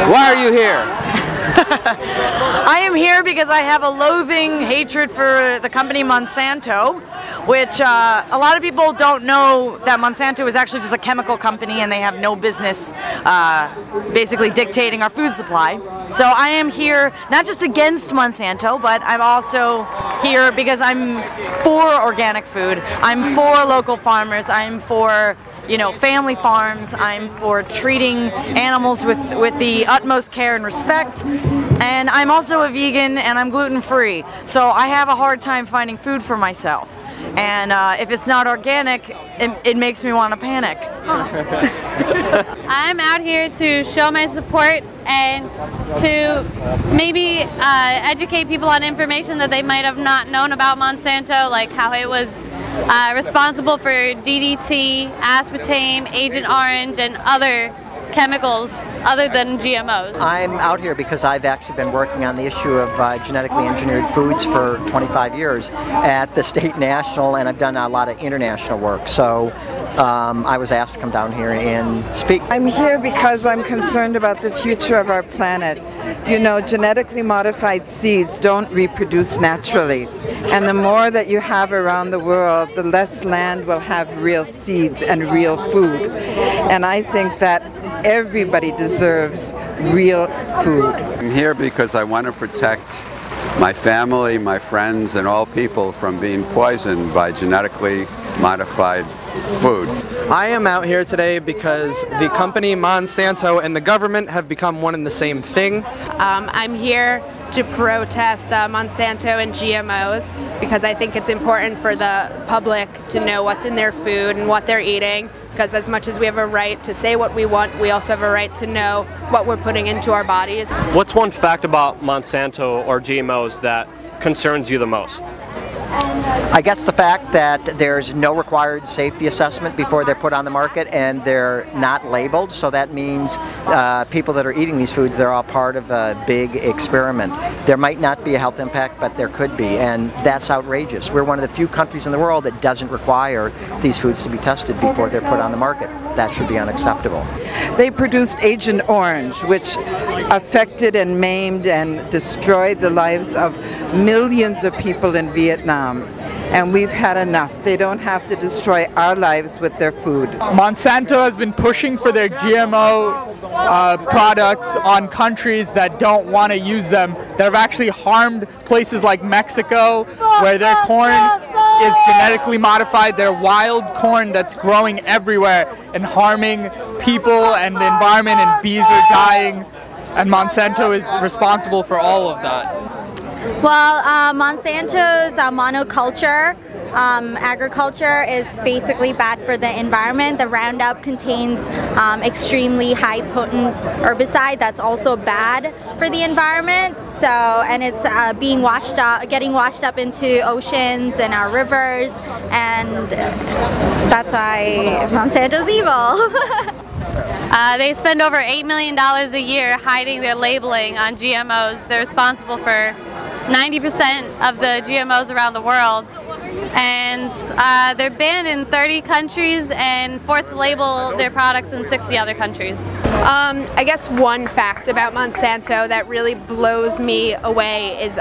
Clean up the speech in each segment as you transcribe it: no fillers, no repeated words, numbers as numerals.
Why are you here? I am here because I have a loathing hatred for the company Monsanto, which a lot of people don't know that Monsanto is actually just a chemical company and they have no business basically dictating our food supply. So I am here not just against Monsanto, but I'm also here because I'm for organic food. I'm for local farmers. I'm for family farms. I'm for treating animals with the utmost care and respect. And I'm also a vegan and I'm gluten-free. So I have a hard time finding food for myself. And if it's not organic, it makes me want to panic. I'm out here to show my support and to maybe educate people on information that they might have not known about Monsanto, like how it was responsible for DDT, aspartame, Agent Orange, and other chemicals other than GMOs. I'm out here because I've actually been working on the issue of genetically engineered foods for 25 years at the state, national, and I've done a lot of international work. So I was asked to come down here and speak. I'm here because I'm concerned about the future of our planet. Genetically modified seeds don't reproduce naturally. And the more that you have around the world, the less land will have real seeds and real food. And I think that everybody deserves real food. I'm here because I want to protect my family, my friends, and all people from being poisoned by genetically modified food. I am out here today because the company Monsanto and the government have become one and the same thing. I'm here to protest Monsanto and GMOs because I think it's important for the public to know what's in their food and what they're eating, because as much as we have a right to say what we want, we also have a right to know what we're putting into our bodies. What's one fact about Monsanto or GMOs that concerns you the most? I guess the fact that there's no required safety assessment before they're put on the market and they're not labeled, so that means people that are eating these foods, they're all part of a big experiment. There might not be a health impact, but there could be, and that's outrageous. We're one of the few countries in the world that doesn't require these foods to be tested before they're put on the market. That should be unacceptable. They produced Agent Orange, which affected and maimed and destroyed the lives of millions of people in Vietnam. And we've had enough. They don't have to destroy our lives with their food. Monsanto has been pushing for their GMO products on countries that don't want to use them, that have actually harmed places like Mexico, where their corn is genetically modified, their wild corn that's growing everywhere and harming people and the environment, and bees are dying, and Monsanto is responsible for all of that. Well, Monsanto's monoculture agriculture is basically bad for the environment. The Roundup contains extremely high potent herbicide that's also bad for the environment. So, and it's getting washed up into oceans and our rivers, and that's why Monsanto's evil. They spend over $8 million a year hiding their labeling on GMOs. They're responsible for 90% of the GMOs around the world, and they're banned in 30 countries and forced to label their products in 60 other countries. I guess one fact about Monsanto that really blows me away is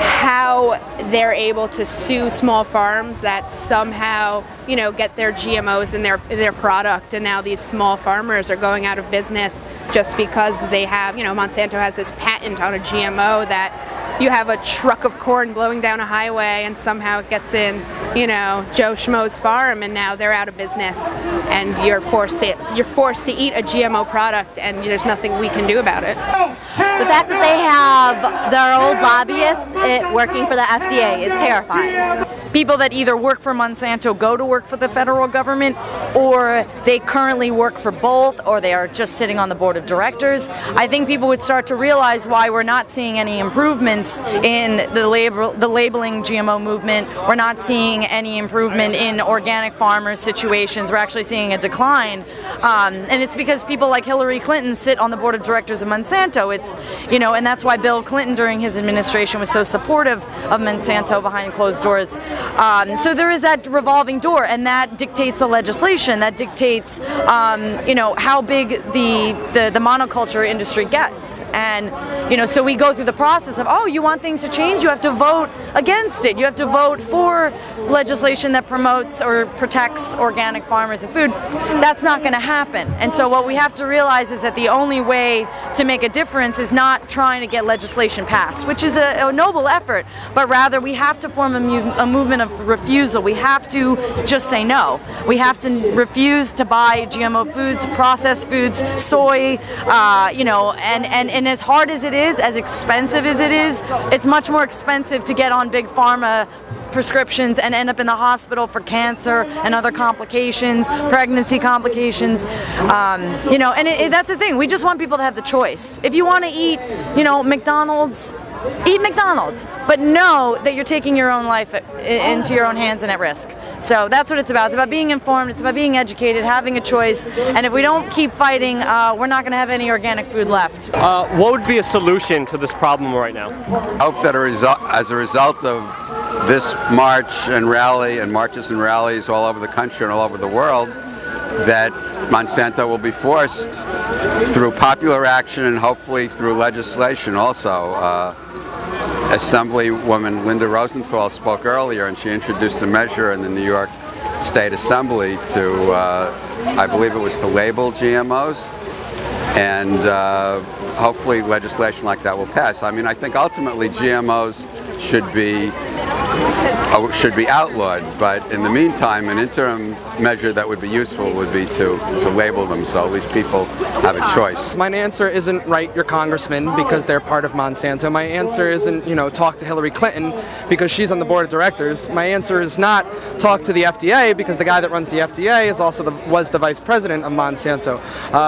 how they're able to sue small farms that somehow, get their GMOs in their product, and now these small farmers are going out of business just because they have, Monsanto has this patent on a GMO that you have a truck of corn blowing down a highway and somehow it gets in, Joe Schmo's farm, and now they're out of business and you're forced to eat a GMO product, and there's nothing we can do about it. The fact that they have their old lobbyists working for the FDA is terrifying. People that either work for Monsanto go to work for the federal government, or they currently work for both, or they are just sitting on the board of directors. I think people would start to realize why we're not seeing any improvements in the labeling GMO movement. We're not seeing seeing any improvement in organic farmers' situations. We're actually seeing a decline, and it's because people like Hillary Clinton sit on the board of directors of Monsanto. It's, you know, and that's why Bill Clinton during his administration was so supportive of Monsanto behind closed doors. So there is that revolving door, and that dictates the legislation. That dictates, you know, how big the monoculture industry gets. And, you know, so we go through the process of, oh, you want things to change, you have to vote against it. You have to vote for legislation that promotes or protects organic farmers and food. That's not going to happen. And so what we have to realize is that the only way to make a difference is not trying to get legislation passed, which is a noble effort, but rather we have to form a movement of refusal. We have to just say no. We have to refuse to buy GMO foods, processed foods, soy, you know, and as hard as it is, as expensive as it is, it's much more expensive to get on big pharma prescriptions and end up in the hospital for cancer and other complications, pregnancy complications, you know, and that's the thing. We just want people to have the choice. If you want to eat, you know, McDonald's, eat McDonald's, but know that you're taking your own life into your own hands and at risk. So that's what it's about. It's about being informed, it's about being educated, having a choice, and if we don't keep fighting, we're not going to have any organic food left. What would be a solution to this problem right now? I hope that as a result of this march and rally and marches and rallies all over the country and all over the world, that Monsanto will be forced through popular action and hopefully through legislation also. Assemblywoman Linda Rosenthal spoke earlier, and she introduced a measure in the New York State Assembly to, I believe it was to label GMOs, and hopefully legislation like that will pass. I mean, I think ultimately GMOs should be outlawed, but in the meantime, an interim measure that would be useful would be to label them, so at least people have a choice. My answer isn't write your congressman because they're part of Monsanto. My answer isn't, you know, talk to Hillary Clinton because she's on the board of directors. My answer is not talk to the FDA because the guy that runs the FDA is also was the vice president of Monsanto.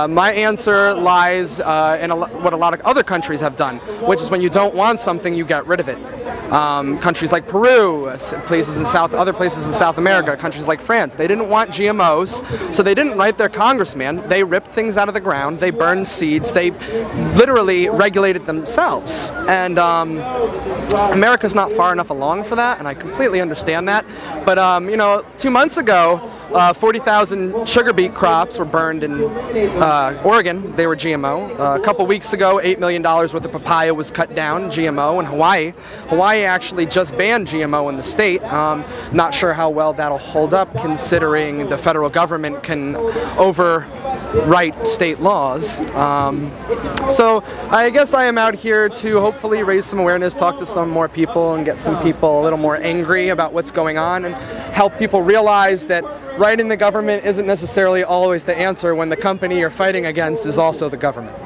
My answer lies in what a lot of other countries have done, which is when you don't want something, you get rid of it. Countries like Peru, other places in South America, countries like France, they didn't want GMOs, so they didn't write their congressman. They ripped things out of the ground, they burned seeds, they literally regulated themselves. And America's not far enough along for that, and I completely understand that. But you know, 2 months ago, 40,000 sugar beet crops were burned in Oregon. They were GMO. A couple weeks ago, $8 million worth of papaya was cut down, GMO, in Hawaii. Hawaii actually just banned GMO in the state. Not sure how well that'll hold up considering the federal government can overwrite state laws. So I guess I am out here to hopefully raise some awareness, talk to some more people, and get some people a little more angry about what's going on, and help people realize that writing the government isn't necessarily always the answer when the company you're fighting against is also the government.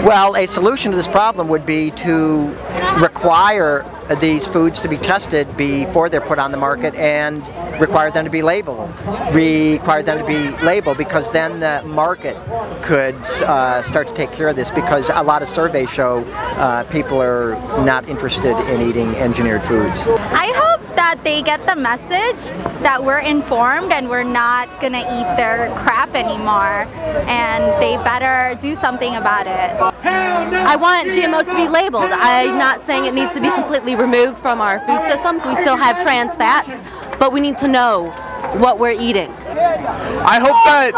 Well, a solution to this problem would be to require these foods to be tested before they're put on the market and require them to be labeled. Because then the market could start to take care of this, because a lot of surveys show people are not interested in eating engineered foods. I hope that they get the message that we're informed and we're not gonna eat their crap anymore, and they better do something about it. I want GMOs to be labeled. I'm not saying it needs to be completely removed from our food systems. We still have trans fats, but we need to know what we're eating. I hope that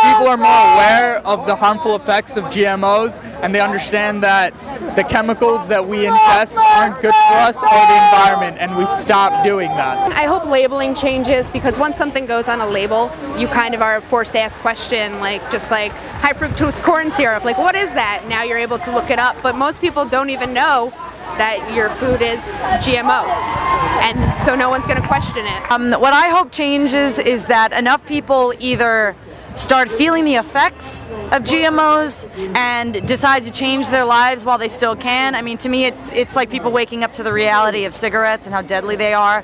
people are more aware of the harmful effects of GMOs, and they understand that the chemicals that we ingest aren't good for us or the environment, and we stop doing that. I hope labeling changes, because once something goes on a label, you kind of are forced to ask question, like just like high fructose corn syrup, like what is that? Now you're able to look it up, but most people don't even know that your food is GMO, and so no one's going to question it. What I hope changes is that enough people either start feeling the effects of GMOs and decide to change their lives while they still can. I mean, to me, it's like people waking up to the reality of cigarettes and how deadly they are.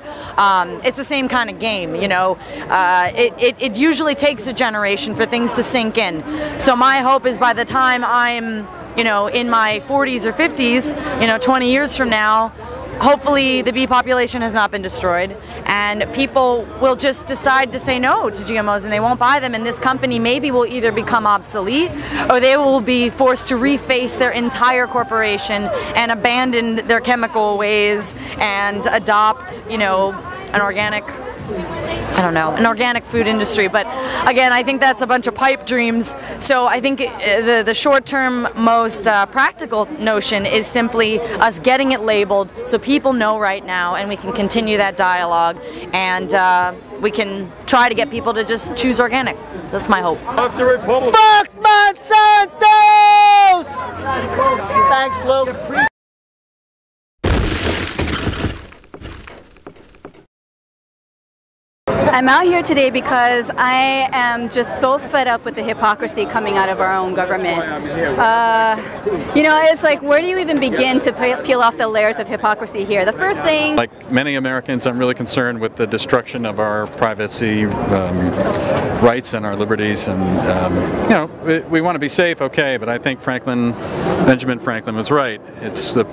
It's the same kind of game, you know. It usually takes a generation for things to sink in. So my hope is by the time I'm, you know, in my 40s or 50s, you know, 20 years from now, hopefully the bee population has not been destroyed, and people will just decide to say no to GMOs and they won't buy them, and this company maybe will either become obsolete or they will be forced to reface their entire corporation and abandon their chemical ways and adopt, you know, an organic food industry. But again, I think that's a bunch of pipe dreams. So I think the short-term, most practical notion is simply us getting it labeled so people know right now, and we can continue that dialogue, and we can try to get people to just choose organic. So that's my hope. Fuck Monsanto! Thanks, Luke. I'm out here today because I am just so fed up with the hypocrisy coming out of our own government. You know, it's like, where do you even begin to peel off the layers of hypocrisy here? The first thing... Like many Americans, I'm really concerned with the destruction of our privacy rights and our liberties, and you know, we want to be safe, okay, but I think Benjamin Franklin was right. It's the